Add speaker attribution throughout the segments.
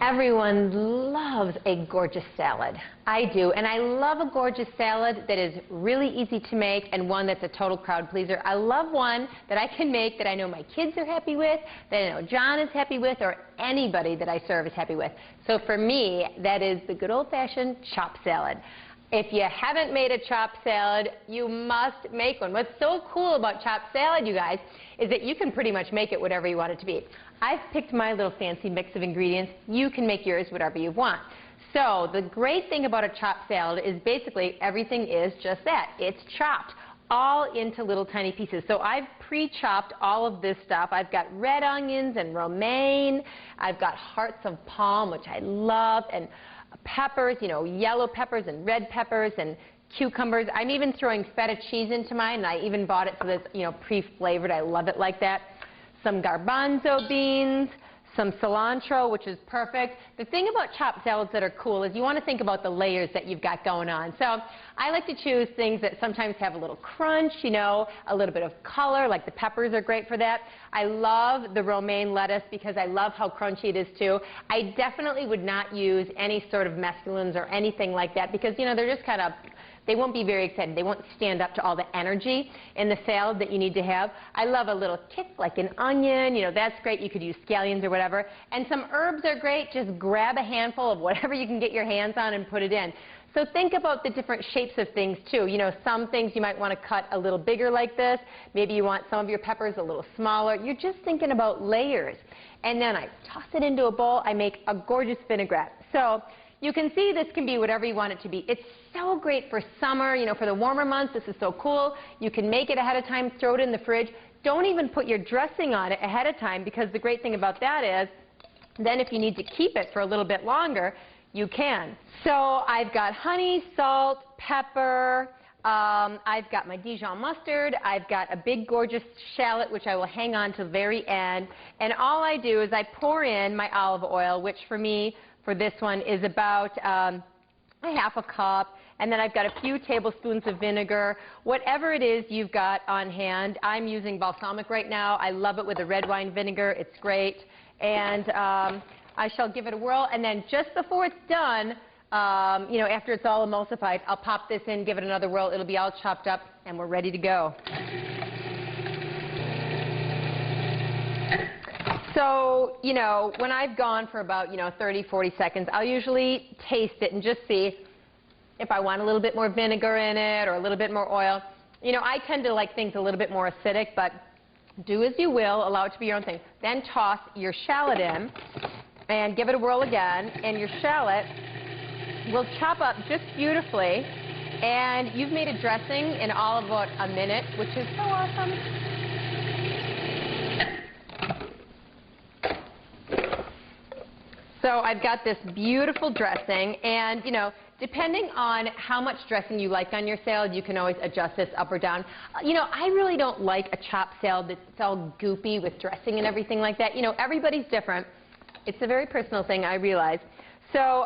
Speaker 1: Everyone loves a gorgeous salad. I do, and I love a gorgeous salad that is really easy to make and one that's a total crowd pleaser. I love one that I can make that I know my kids are happy with, that I know John is happy with, or anybody that I serve is happy with. So for me, that is the good old-fashioned chopped salad. If you haven't made a chopped salad, you must make one. What's so cool about chopped salad, you guys, is that you can pretty much make it whatever you want it to be. I've picked my little fancy mix of ingredients. You can make yours whatever you want. So the great thing about a chopped salad is basically everything is just that. It's chopped all into little tiny pieces. So I've pre-chopped all of this stuff. I've got red onions and romaine. I've got hearts of palm, which I love, and peppers, you know, yellow peppers and red peppers and cucumbers. I'm even throwing feta cheese into mine, and I even bought it so that it's, you know, pre-flavored. I love it like that. Some garbanzo beans, some cilantro, which is perfect. The thing about chopped salads that are cool is you want to think about the layers that you've got going on. So I like to choose things that sometimes have a little crunch, you know, a little bit of color, like the peppers are great for that. I love the romaine lettuce because I love how crunchy it is too. I definitely would not use any sort of mesclines or anything like that because, you know, they're just kind of, they won't be very excited. They won't stand up to all the energy in the salad that you need to have. I love a little kick like an onion. You know, that's great. You could use scallions or whatever. And some herbs are great. Just grab a handful of whatever you can get your hands on and put it in. So think about the different shapes of things too. You know, some things you might want to cut a little bigger like this. Maybe you want some of your peppers a little smaller. You're just thinking about layers. And then I toss it into a bowl. I make a gorgeous vinaigrette. So you can see this can be whatever you want it to be. It's so great for summer, you know, for the warmer months. This is so cool. You can make it ahead of time, throw it in the fridge. Don't even put your dressing on it ahead of time because the great thing about that is then if you need to keep it for a little bit longer, you can. So I've got honey, salt, pepper. I've got my Dijon mustard. I've got a big gorgeous shallot, which I will hang on to the very end. And all I do is I pour in my olive oil, which for me, for this one, is about a half a cup. And then I've got a few tablespoons of vinegar. Whatever it is you've got on hand. I'm using balsamic right now. I love it with a red wine vinegar. It's great. And I shall give it a whirl. And then just before it's done, you know, after it's all emulsified, I'll pop this in, give it another whirl. It'll be all chopped up, and we're ready to go. So, you know, when I've gone for about, you know, 30, 40 seconds, I'll usually taste it and just see if I want a little bit more vinegar in it or a little bit more oil. You know, I tend to like things a little bit more acidic, but do as you will. Allow it to be your own thing. Then toss your shallot in and give it a whirl again, and your shallot will chop up just beautifully. And you've made a dressing in all of about a minute, which is so awesome. So I've got this beautiful dressing, and, you know, depending on how much dressing you like on your salad, you can always adjust this up or down. You know, I really don't like a chopped salad that's all goopy with dressing and everything like that. You know, everybody's different. It's a very personal thing, I realize. So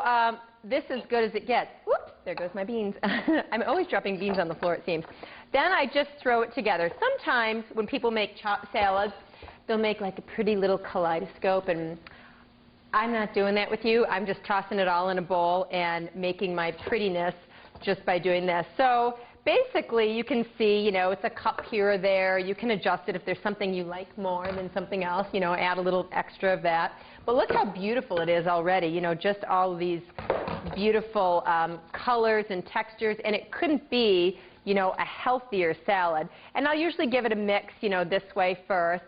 Speaker 1: this is good as it gets. Whoops, there goes my beans. I'm always dropping beans on the floor, it seems. Then I just throw it together. Sometimes when people make chopped salads, they'll make like a pretty little kaleidoscope, and I'm not doing that with you. I'm just tossing it all in a bowl and making my prettiness just by doing this. So basically, you can see, you know, it's a cup here or there. You can adjust it if there's something you like more than something else, you know, add a little extra of that. But look how beautiful it is already, you know, just all of these beautiful colors and textures. And it couldn't be, you know, a healthier salad. And I'll usually give it a mix, you know, this way first.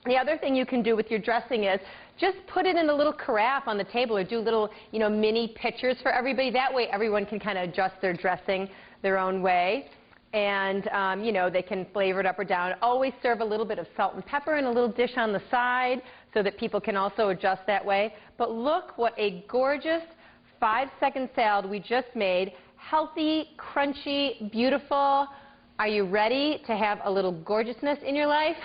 Speaker 1: The other thing you can do with your dressing is just put it in a little carafe on the table or do little, you know, mini pitchers for everybody. That way everyone can kind of adjust their dressing their own way. And, you know, they can flavor it up or down. Always serve a little bit of salt and pepper in a little dish on the side so that people can also adjust that way. But look what a gorgeous 5-second salad we just made. Healthy, crunchy, beautiful. Are you ready to have a little gorgeousness in your life?